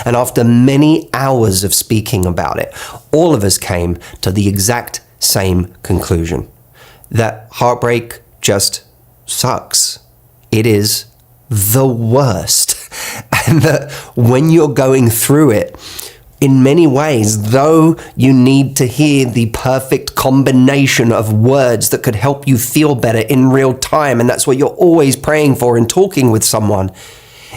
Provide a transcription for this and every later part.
And after many hours of speaking about it, all of us came to the exact same conclusion, that heartbreak just sucks. It is the worst. And that when you're going through it, in many ways, though you need to hear the perfect combination of words that could help you feel better in real time, and that's what you're always praying for in talking with someone,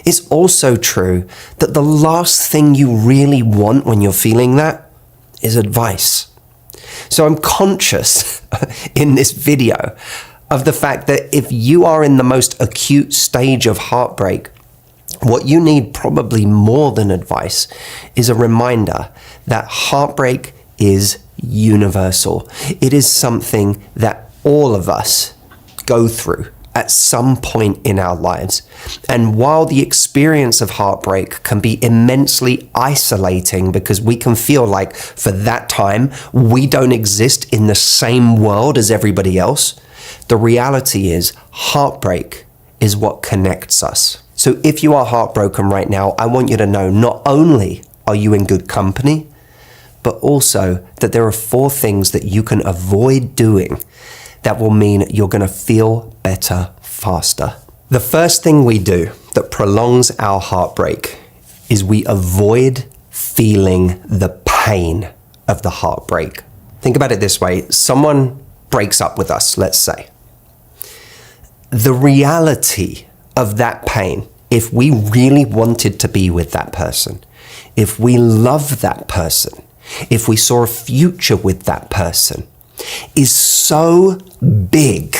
it's also true that the last thing you really want when you're feeling that is advice. So I'm conscious in this video of the fact that if you are in the most acute stage of heartbreak, what you need probably more than advice is a reminder that heartbreak is universal. It is something that all of us go through at some point in our lives. And while the experience of heartbreak can be immensely isolating because we can feel like for that time we don't exist in the same world as everybody else, the reality is heartbreak is what connects us. So if you are heartbroken right now, I want you to know not only are you in good company, but also that there are 4 things that you can avoid doing that will mean you're going to feel better faster. The first thing we do that prolongs our heartbreak is we avoid feeling the pain of the heartbreak. Think about it this way. Someone breaks up with us, let's say. The reality of that pain, if we really wanted to be with that person, if we love that person, if we saw a future with that person, is so big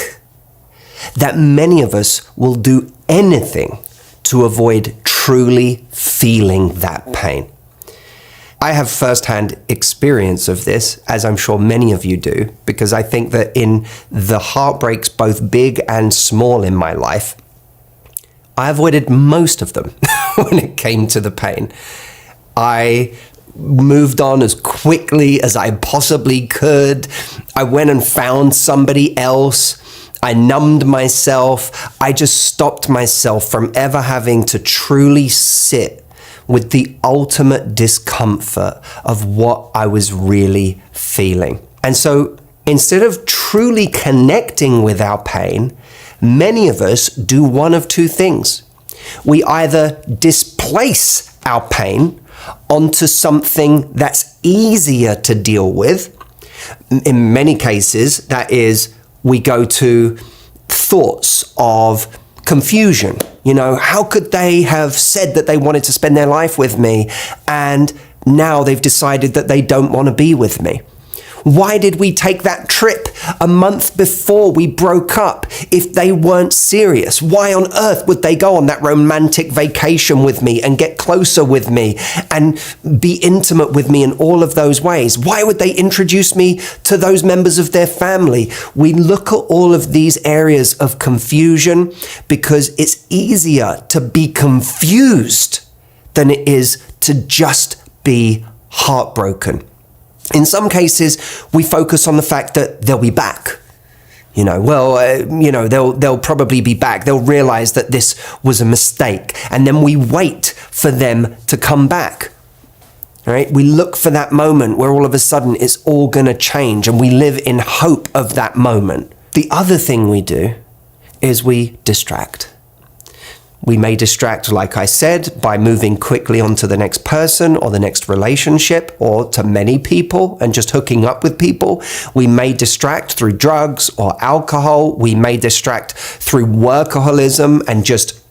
that many of us will do anything to avoid truly feeling that pain. I have firsthand experience of this, as I'm sure many of you do, because I think that in the heartbreaks, both big and small in my life, I avoided most of them when it came to the pain. I moved on as quickly as I possibly could. I went and found somebody else. I numbed myself. I just stopped myself from ever having to truly sit with the ultimate discomfort of what I was really feeling. And so instead of truly connecting with our pain, many of us do one of 2 things. We either displace our pain onto something that's easier to deal with. In many cases, that is, we go to thoughts of confusion. You know, how could they have said that they wanted to spend their life with me and now they've decided that they don't want to be with me? Why did we take that trip a month before we broke up if they weren't serious? Why on earth would they go on that romantic vacation with me and get closer with me and be intimate with me in all of those ways? Why would they introduce me to those members of their family? We look at all of these areas of confusion because it's easier to be confused than it is to just be heartbroken. In some cases, we focus on the fact that they'll be back. They'll probably be back. They'll realize that this was a mistake. And then we wait for them to come back. Right? We look for that moment where all of a sudden it's all going to change and we live in hope of that moment. The other thing we do is we distract. We may distract, like I said, by moving quickly on to the next person or the next relationship or to many people and just hooking up with people. We may distract through drugs or alcohol. We may distract through workaholism and just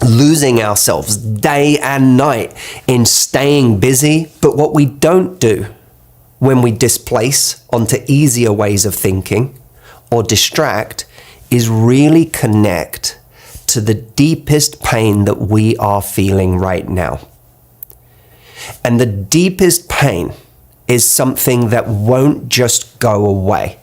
losing ourselves day and night in staying busy. But what we don't do when we displace onto easier ways of thinking or distract is really connect to the deepest pain that we are feeling right now. And the deepest pain is something that won't just go away.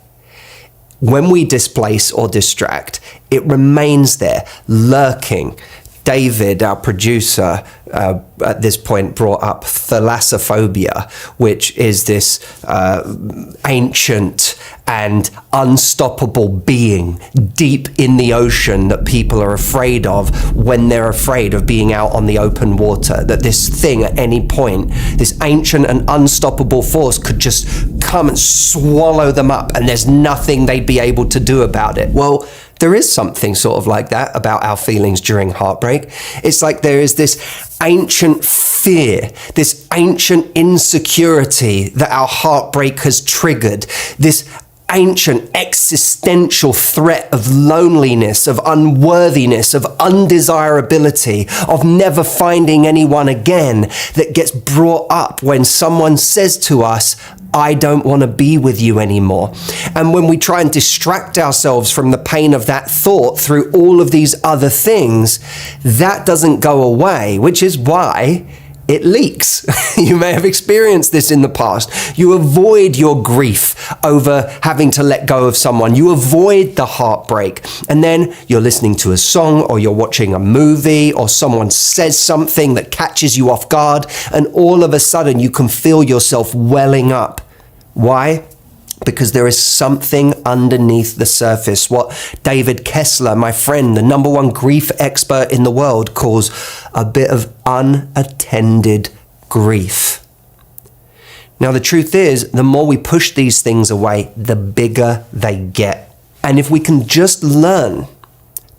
When we displace or distract, it remains there, lurking, David, our producer, at this point brought up thalassophobia, which is this ancient and unstoppable being deep in the ocean that people are afraid of when they're afraid of being out on the open water. That this thing at any point, this ancient and unstoppable force could just come and swallow them up, and there's nothing they'd be able to do about it. Well, there is something sort of like that about our feelings during heartbreak. It's like there is this ancient fear, this ancient insecurity that our heartbreak has triggered, this ancient existential threat of loneliness, of unworthiness, of undesirability, of never finding anyone again, that gets brought up when someone says to us, I don't want to be with you anymore. And when we try and distract ourselves from the pain of that thought through all of these other things, that doesn't go away, which is why it leaks. You may have experienced this in the past. You avoid your grief over having to let go of someone. You avoid the heartbreak. And then you're listening to a song, or you're watching a movie, or someone says something that catches you off guard, and all of a sudden you can feel yourself welling up. Why? Because there is something underneath the surface, what David Kessler, my friend, the #1 grief expert in the world, calls a bit of unattended grief. Now, the truth is, the more we push these things away, the bigger they get. And if we can just learn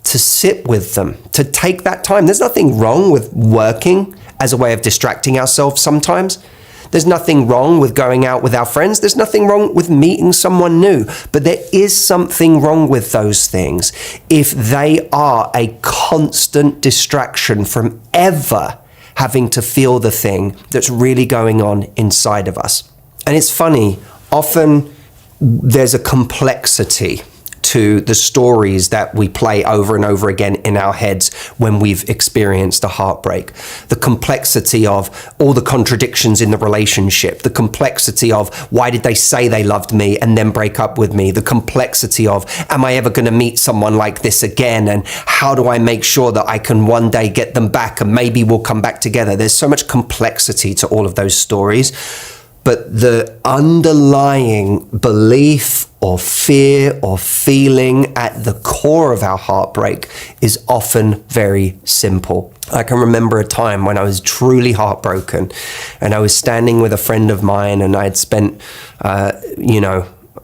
to sit with them, to take that time, there's nothing wrong with working as a way of distracting ourselves sometimes. There's nothing wrong with going out with our friends. There's nothing wrong with meeting someone new. But there is something wrong with those things if they are a constant distraction from ever having to feel the thing that's really going on inside of us. And it's funny, often there's a complexity to the stories that we play over and over again in our heads when we've experienced a heartbreak. The complexity of all the contradictions in the relationship, the complexity of why did they say they loved me and then break up with me, the complexity of am I ever going to meet someone like this again, and how do I make sure that I can one day get them back and maybe we'll come back together. There's so much complexity to all of those stories. But the underlying belief or fear or feeling at the core of our heartbreak is often very simple. I can remember a time when I was truly heartbroken, and I was standing with a friend of mine, and I had spent,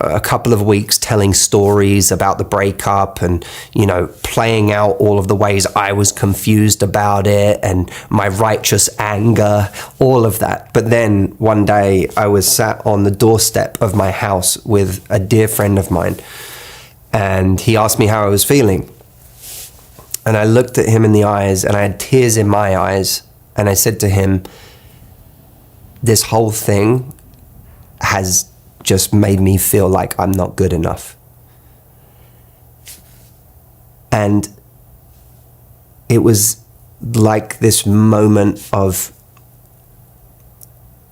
a couple of weeks telling stories about the breakup and, playing out all of the ways I was confused about it and my righteous anger, all of that. But then one day I was sat on the doorstep of my house with a dear friend of mine, and he asked me how I was feeling. And I looked at him in the eyes, and I had tears in my eyes, and I said to him, this whole thing has just made me feel like I'm not good enough. And it was like this moment of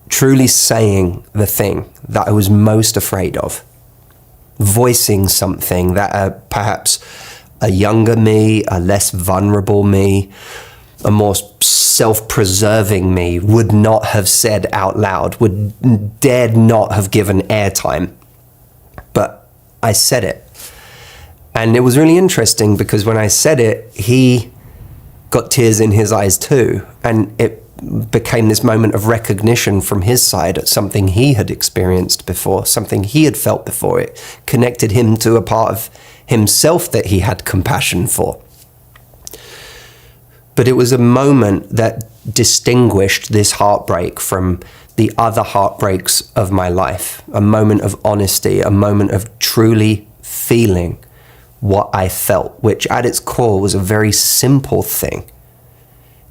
truly saying the thing that I was most afraid of, voicing something that perhaps a younger me, a less vulnerable me, a more self-preserving me would not have said out loud, dared not have given airtime. But I said it. And it was really interesting because when I said it, he got tears in his eyes too. And it became this moment of recognition from his side at something he had experienced before, something he had felt before. It connected him to a part of himself that he had compassion for. But it was a moment that distinguished this heartbreak from the other heartbreaks of my life. A moment of honesty, a moment of truly feeling what I felt, which at its core was a very simple thing.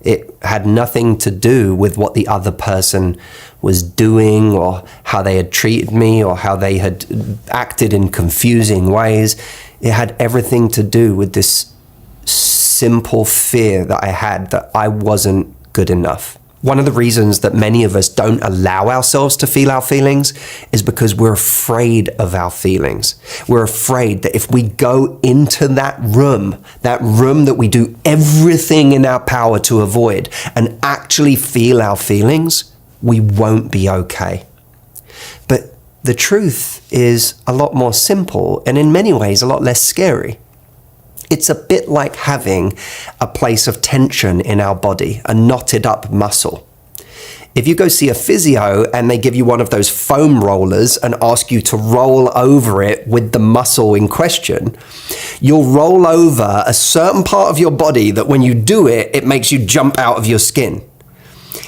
It had nothing to do with what the other person was doing or how they had treated me or how they had acted in confusing ways. It had everything to do with this simple fear that I had that I wasn't good enough. One of the reasons that many of us don't allow ourselves to feel our feelings is because we're afraid of our feelings. We're afraid that if we go into that room that we do everything in our power to avoid, and actually feel our feelings, we won't be okay. But the truth is a lot more simple, and in many ways a lot less scary. It's a bit like having a place of tension in our body, a knotted up muscle. If you go see a physio and they give you one of those foam rollers and ask you to roll over it with the muscle in question, you'll roll over a certain part of your body that when you do it, it makes you jump out of your skin.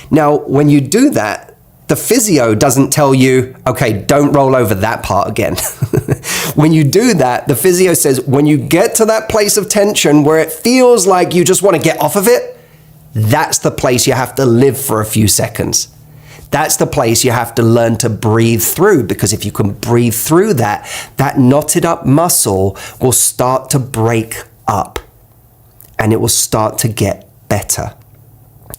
Now, when you do that, the physio doesn't tell you, okay, don't roll over that part again. When you do that, the physio says, when you get to that place of tension where it feels like you just want to get off of it, that's the place you have to live for a few seconds. That's the place you have to learn to breathe through, because if you can breathe through that knotted up muscle will start to break up and it will start to get better.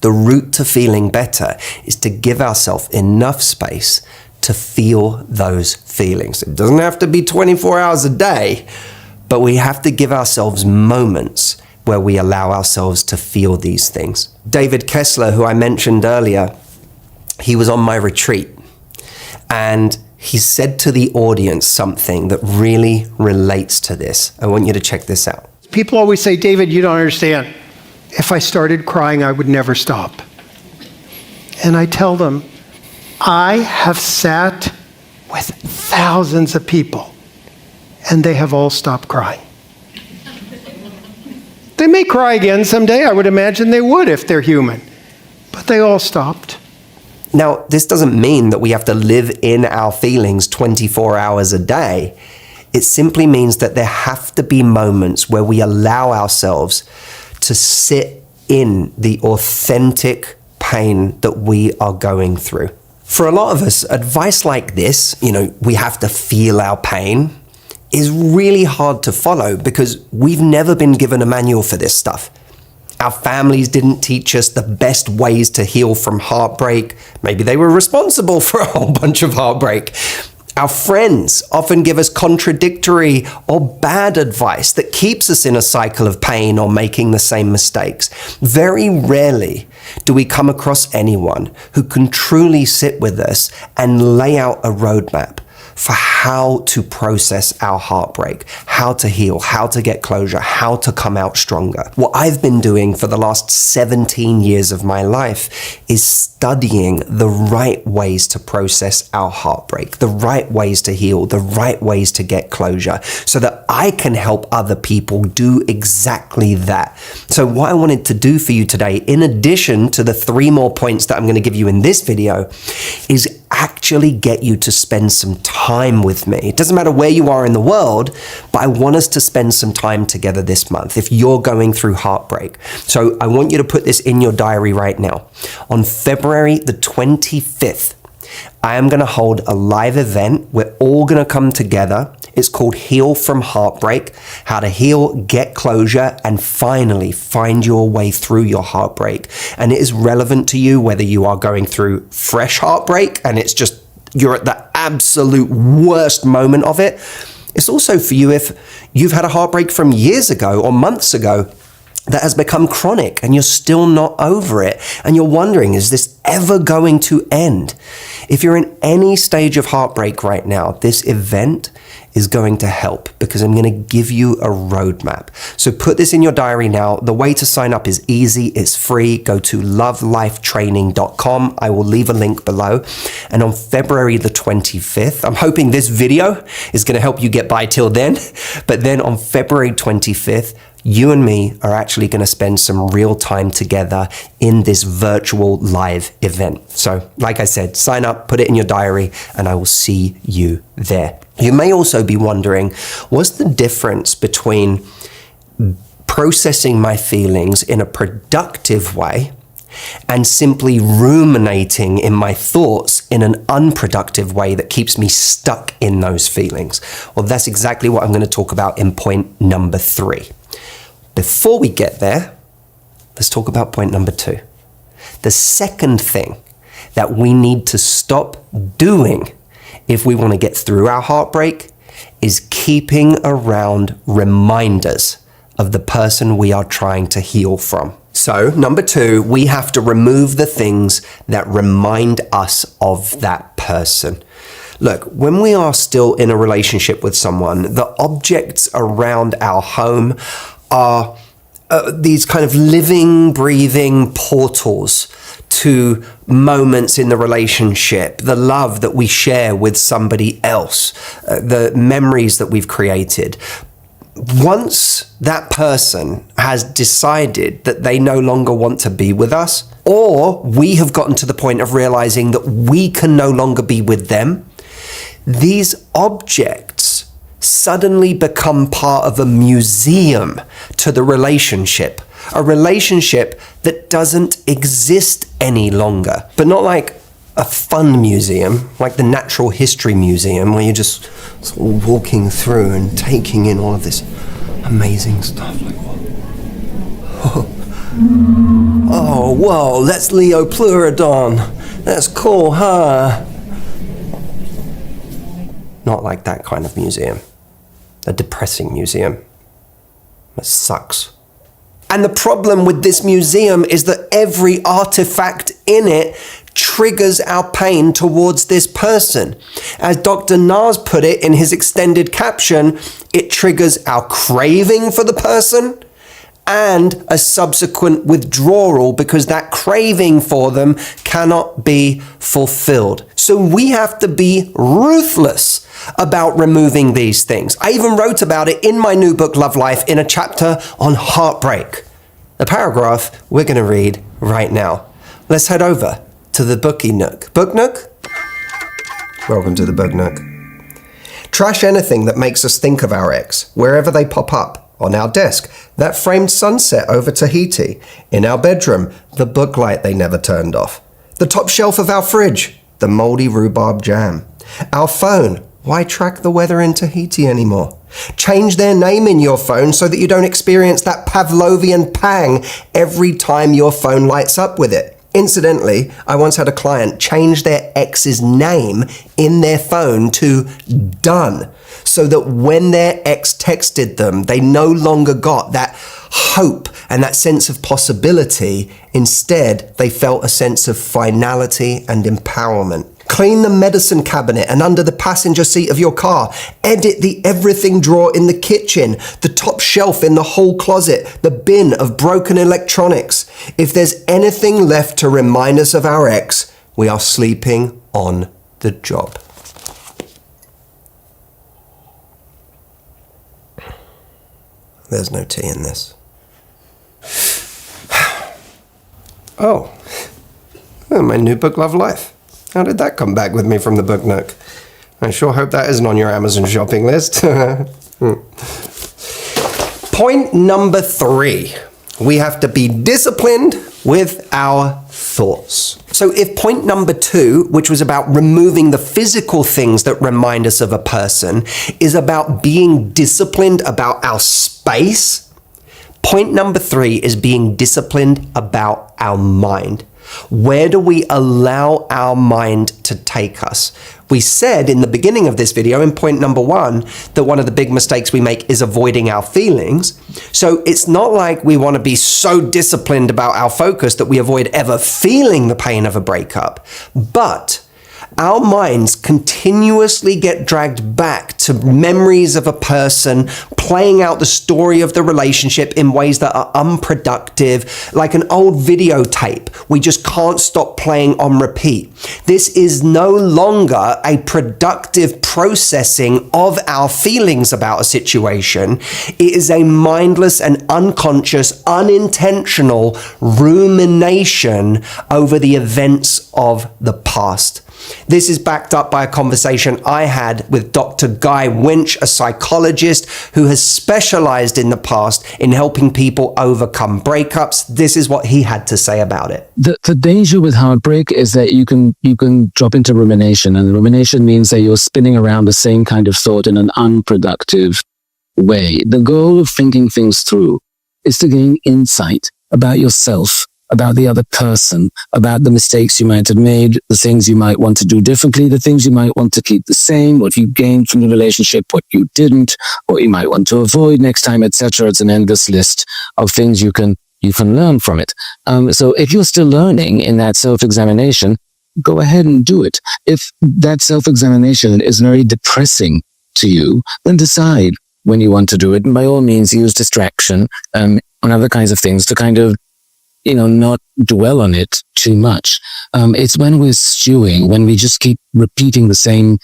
The route to feeling better is to give ourselves enough space to feel those feelings. It doesn't have to be 24 hours a day, but we have to give ourselves moments where we allow ourselves to feel these things. David Kessler, who I mentioned earlier, he was on my retreat and he said to the audience something that really relates to this. I want you to check this out. People always say, David, you don't understand. If I started crying, I would never stop. And I tell them, I have sat with thousands of people, and they have all stopped crying. They may cry again someday. I would imagine they would if they're human. But they all stopped. Now, this doesn't mean that we have to live in our feelings 24 hours a day. It simply means that there have to be moments where we allow ourselves to sit in the authentic pain that we are going through. For a lot of us, advice like this, we have to feel our pain, is really hard to follow because we've never been given a manual for this stuff. Our families didn't teach us the best ways to heal from heartbreak. Maybe they were responsible for a whole bunch of heartbreak. Our friends often give us contradictory or bad advice that keeps us in a cycle of pain or making the same mistakes. Very rarely do we come across anyone who can truly sit with us and lay out a roadmap for how to process our heartbreak, how to heal, how to get closure, how to come out stronger. What I've been doing for the last 17 years of my life is studying the right ways to process our heartbreak, the right ways to heal, the right ways to get closure, so that I can help other people do exactly that. So what I wanted to do for you today, in addition to the 3 more points that I'm going to give you in this video, is actually get you to spend some time with me. It doesn't matter where you are in the world, but I want us to spend some time together this month if you're going through heartbreak. So I want you to put this in your diary right now. On February the 25th, I am going to hold a live event. We're all going to come together. It's called Heal from Heartbreak, how to heal, get closure, and finally find your way through your heartbreak. And it is relevant to you whether you are going through fresh heartbreak and it's just, you're at the absolute worst moment of it. It's also for you if you've had a heartbreak from years ago or months ago that has become chronic and you're still not over it. And you're wondering, is this ever going to end? If you're in any stage of heartbreak right now, this event is going to help because I'm going to give you a roadmap. So put this in your diary now. The way to sign up is easy. It's free. Go to lovelifetraining.com. I will leave a link below. And on February the 25th, I'm hoping this video is going to help you get by till then. But then on February 25th, you and me are actually going to spend some real time together in this virtual live event. So like I said, sign up, put it in your diary, and I will see you there. You may also be wondering, what's the difference between processing my feelings in a productive way and simply ruminating in my thoughts in an unproductive way that keeps me stuck in those feelings? Well, that's exactly what I'm going to talk about in point number 3. Before we get there, let's talk about point number 2. The second thing that we need to stop doing if we want to get through our heartbreak is keeping around reminders of the person we are trying to heal from. So, number 2, we have to remove the things that remind us of that person. Look, when we are still in a relationship with someone, the objects around our home are these kind of living, breathing portals to moments in the relationship, the love that we share with somebody else, the memories that we've created. Once that person has decided that they no longer want to be with us, or we have gotten to the point of realizing that we can no longer be with them, these objects suddenly become part of a museum to the relationship, a relationship that doesn't exist any longer. But not like a fun museum, like the Natural History Museum, where you're just sort of walking through and taking in all of this amazing stuff. Like, what? Oh, whoa, that's Leopleurodon. That's cool, huh? Not like that kind of museum. A depressing museum. That sucks. And the problem with this museum is that every artifact in it triggers our pain towards this person. As Dr. Nas put it in his extended caption, it triggers our craving for the person and a subsequent withdrawal because that craving for them cannot be fulfilled. So we have to be ruthless about removing these things. I even wrote about it in my new book, Love Life, in a chapter on heartbreak. The paragraph we're going to read right now. Let's head over to the Bookie Nook. Book Nook? Welcome to the Book Nook. Trash anything that makes us think of our ex, wherever they pop up. On our desk, that framed sunset over Tahiti. In our bedroom, the book light they never turned off. The top shelf of our fridge, the moldy rhubarb jam. Our phone, why track the weather in Tahiti anymore? Change their name in your phone so that you don't experience that Pavlovian pang every time your phone lights up with it. Incidentally, I once had a client change their ex's name in their phone to Done, so that when their ex texted them, they no longer got that hope and that sense of possibility. Instead, they felt a sense of finality and empowerment. Clean the medicine cabinet and under the passenger seat of your car. Edit the everything drawer in the kitchen, the top shelf in the whole closet, the bin of broken electronics. If there's anything left to remind us of our ex, we are sleeping on the job. There's no tea in this. Oh, my new book, Love Life. How did that come back with me from the Book Nook? I sure hope that isn't on your Amazon shopping list. Point number 3. We have to be disciplined with our thoughts. So if point number 2, which was about removing the physical things that remind us of a person, is about being disciplined about our space, point number 3 is being disciplined about our mind. Where do we allow our mind to take us? We said in the beginning of this video, in point number 1, that one of the big mistakes we make is avoiding our feelings. So it's not like we want to be so disciplined about our focus that we avoid ever feeling the pain of a breakup. But our minds continuously get dragged back to memories of a person, playing out the story of the relationship in ways that are unproductive, like an old videotape. We just can't stop playing on repeat. This is no longer a productive processing of our feelings about a situation. It is a mindless and unconscious, unintentional rumination over the events of the past. This is backed up by a conversation I had with Dr. Guy Winch, a psychologist who has specialized in the past in helping people overcome breakups. This is what he had to say about it. The danger with heartbreak is that you can drop into rumination, and rumination means that you're spinning around the same kind of thought in an unproductive way. The goal of thinking things through is to gain insight about yourself about the other person, about the mistakes you might have made, the things you might want to do differently, the things you might want to keep the same, what you gained from the relationship, what you didn't, what you might want to avoid next time, etc. It's an endless list of things you can learn from it. So if you're still learning in that self-examination, go ahead and do it. If that self-examination is very depressing to you, then decide when you want to do it. And by all means, use distraction and other kinds of things to kind of, not dwell on it too much. It's when we're stewing, when we just keep repeating the same,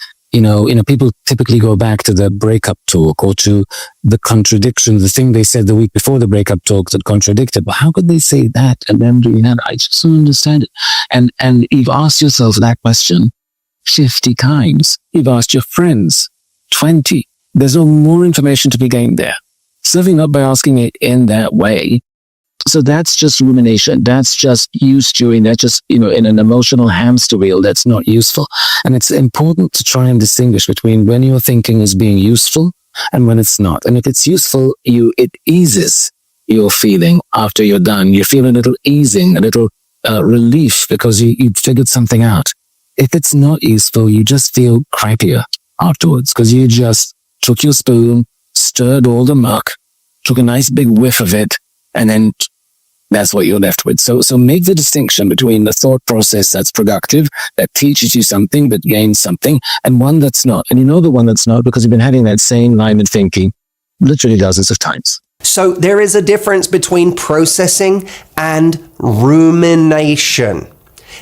people typically go back to the breakup talk or to the contradiction, the thing they said the week before the breakup talk that contradicted. But how could they say that and then doing that? I just don't understand it. And you've asked yourself that question 50 times. You've asked your friends 20. There's no more information to be gained there. Certainly not by asking it in that way. So that's just rumination. That's just you stewing. That's just, in an emotional hamster wheel that's not useful. And it's important to try and distinguish between when your thinking is being useful and when it's not. And if it's useful, it eases your feeling after you're done. You feel a little easing, a little relief because you figured something out. If it's not useful, you just feel crappier afterwards because you just took your spoon, stirred all the muck, took a nice big whiff of it, and then that's what you're left with. So make the distinction between the thought process that's productive, that teaches you something, that gains something, and one that's not. And you know the one that's not because you've been having that same line of thinking literally dozens of times. So there is a difference between processing and rumination.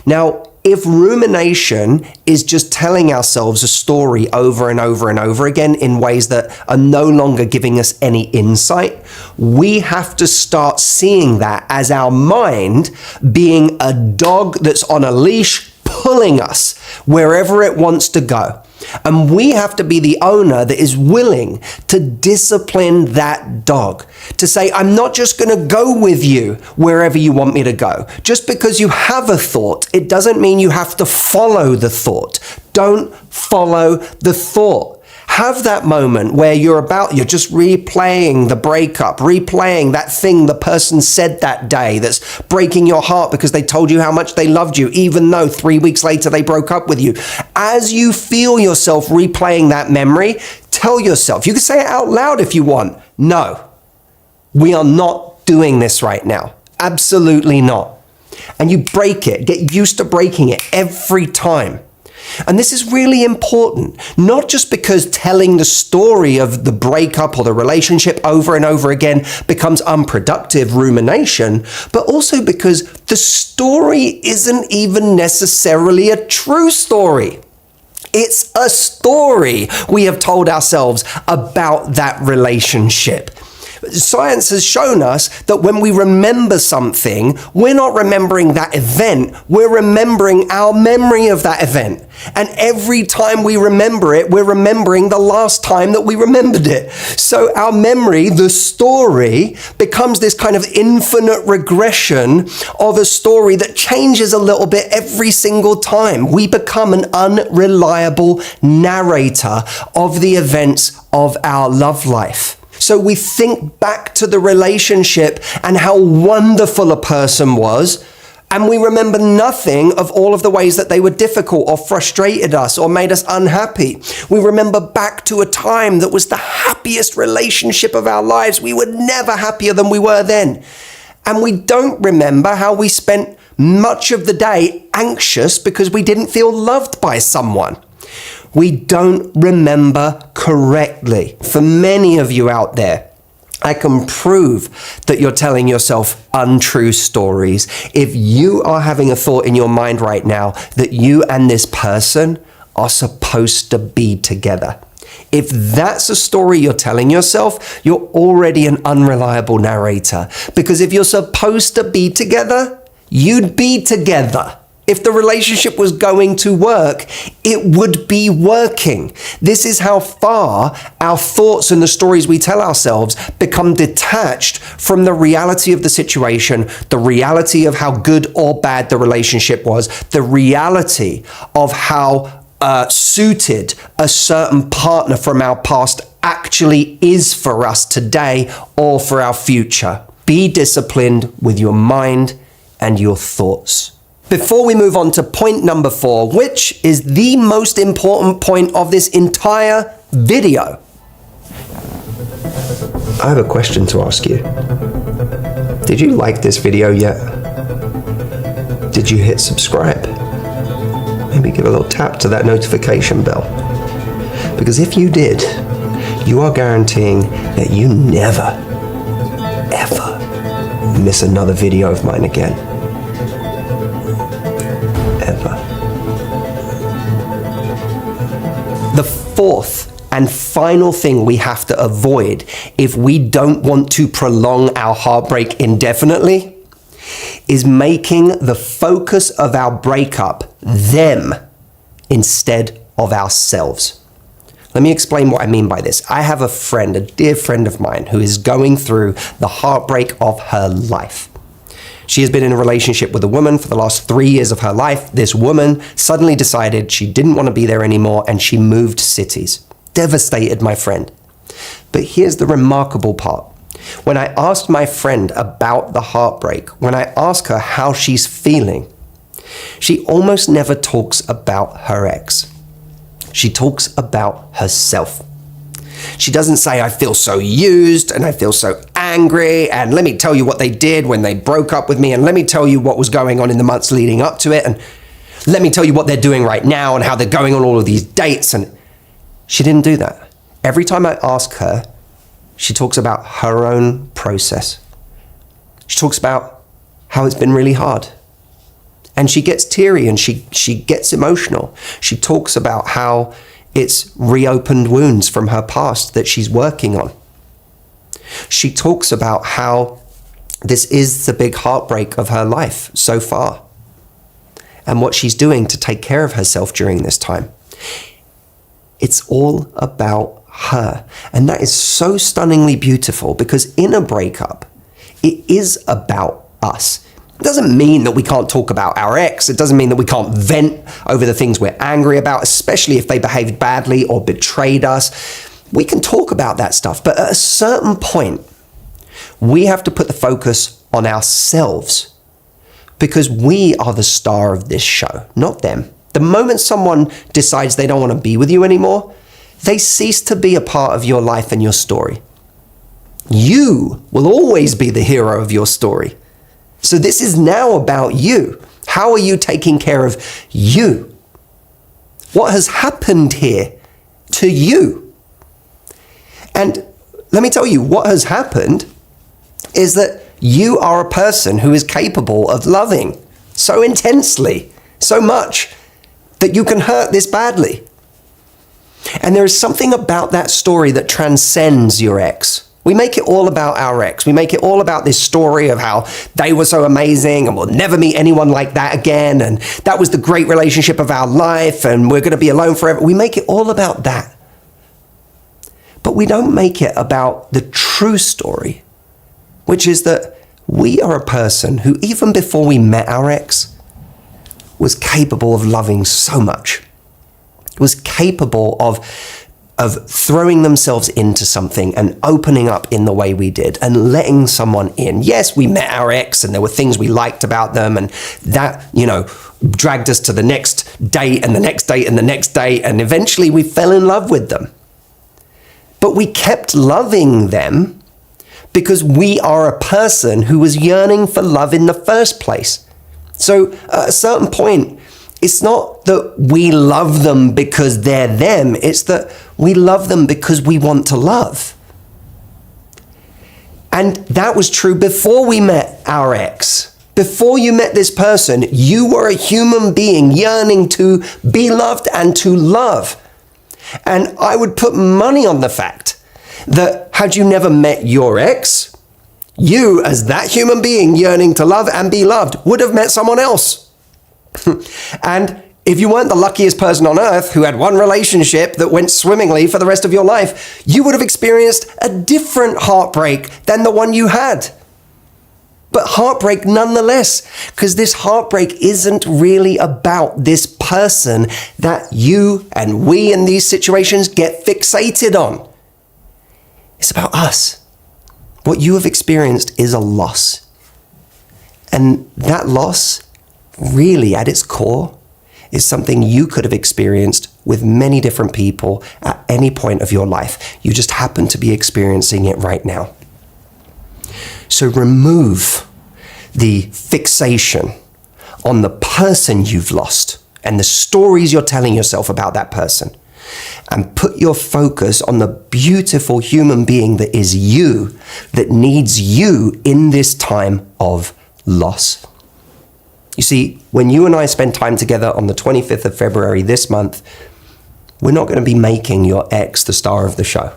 Now, if rumination is just telling ourselves a story over and over and over again in ways that are no longer giving us any insight, we have to start seeing that as our mind being a dog that's on a leash pulling us wherever it wants to go. And we have to be the owner that is willing to discipline that dog. To say, I'm not just going to go with you wherever you want me to go. Just because you have a thought, it doesn't mean you have to follow the thought. Don't follow the thought. Have that moment where you're just replaying the breakup, replaying that thing the person said that day that's breaking your heart because they told you how much they loved you, even though 3 weeks later they broke up with you. As you feel yourself replaying that memory, tell yourself, you can say it out loud if you want, no, we are not doing this right now. Absolutely not. And you break it, get used to breaking it every time. And this is really important, not just because telling the story of the breakup or the relationship over and over again becomes unproductive rumination, but also because the story isn't even necessarily a true story. It's a story we have told ourselves about that relationship. Science has shown us that when we remember something, we're not remembering that event, we're remembering our memory of that event. And every time we remember it, we're remembering the last time that we remembered it. So our memory, the story, becomes this kind of infinite regression of a story that changes a little bit every single time. We become an unreliable narrator of the events of our love life. So we think back to the relationship and how wonderful a person was, and we remember nothing of all of the ways that they were difficult or frustrated us or made us unhappy. We remember back to a time that was the happiest relationship of our lives. We were never happier than we were then. And we don't remember how we spent much of the day anxious because we didn't feel loved by someone. We don't remember correctly. For many of you out there, I can prove that you're telling yourself untrue stories. If you are having a thought in your mind right now that you and this person are supposed to be together, if that's a story you're telling yourself, you're already an unreliable narrator. Because if you're supposed to be together, you'd be together. If the relationship was going to work, it would be working. This is how far our thoughts and the stories we tell ourselves become detached from the reality of the situation, the reality of how good or bad the relationship was, the reality of how suited a certain partner from our past actually is for us today or for our future. Be disciplined with your mind and your thoughts. Before we move on to point number 4, which is the most important point of this entire video, I have a question to ask you. Did you like this video yet? Did you hit subscribe? Maybe give a little tap to that notification bell. Because if you did, you are guaranteeing that you never, ever miss another video of mine again. Ever. The fourth and final thing we have to avoid if we don't want to prolong our heartbreak indefinitely is making the focus of our breakup them instead of ourselves. Let me explain what I mean by this. I have a friend, a dear friend of mine, who is going through the heartbreak of her life. She has been in a relationship with a woman for the last 3 years of her life. This woman suddenly decided she didn't want to be there anymore and she moved cities. Devastated my friend. But here's the remarkable part. When I asked my friend about the heartbreak, when I ask her how she's feeling, she almost never talks about her ex. She talks about herself. She doesn't say, I feel so used and I feel so angry and let me tell you what they did when they broke up with me and let me tell you what was going on in the months leading up to it and let me tell you what they're doing right now and how they're going on all of these dates. And she didn't do that. Every time I ask her, she talks about her own process. She talks about how it's been really hard. And she gets teary and she gets emotional. She talks about how it's reopened wounds from her past that she's working on. She talks about how this is the big heartbreak of her life so far and what she's doing to take care of herself during this time. It's all about her. And that is so stunningly beautiful because in a breakup, it is about us. It doesn't mean that we can't talk about our ex. It doesn't mean that we can't vent over the things we're angry about, especially if they behaved badly or betrayed us. We can talk about that stuff. But at a certain point, we have to put the focus on ourselves because we are the star of this show, not them. The moment someone decides they don't want to be with you anymore, they cease to be a part of your life and your story. You will always be the hero of your story. So this is now about you. How are you taking care of you? What has happened here to you? And let me tell you, what has happened is that you are a person who is capable of loving so intensely, so much, that you can hurt this badly. And there is something about that story that transcends your ex. We make it all about our ex. We make it all about this story of how they were so amazing and we'll never meet anyone like that again. And that was the great relationship of our life and we're going to be alone forever. We make it all about that. But we don't make it about the true story, which is that we are a person who, even before we met our ex, was capable of loving so much, was capable of throwing themselves into something and opening up in the way we did and letting someone in. Yes, we met our ex and there were things we liked about them and that, dragged us to the next date and the next date and the next date and eventually we fell in love with them. But we kept loving them because we are a person who was yearning for love in the first place. So at a certain point, it's not that we love them because they're them. It's that we love them because we want to love. And that was true before we met our ex. Before you met this person, you were a human being yearning to be loved and to love. And I would put money on the fact that had you never met your ex, you as that human being yearning to love and be loved would have met someone else. And if you weren't the luckiest person on earth who had one relationship that went swimmingly for the rest of your life, you would have experienced a different heartbreak than the one you had. But heartbreak nonetheless, because this heartbreak isn't really about this person that you and we in these situations get fixated on. It's about us. What you have experienced is a loss. And that loss, really at its core, is something you could have experienced with many different people at any point of your life. You just happen to be experiencing it right now. So remove the fixation on the person you've lost and the stories you're telling yourself about that person, and put your focus on the beautiful human being that is you, that needs you in this time of loss. You see, when you and I spend time together on the 25th of February this month, we're not going to be making your ex the star of the show.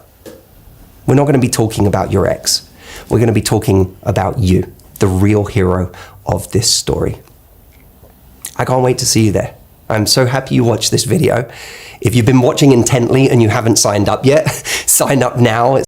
We're not going to be talking about your ex. We're going to be talking about you, the real hero of this story. I can't wait to see you there. I'm so happy you watched this video. If you've been watching intently and you haven't signed up yet, sign up now.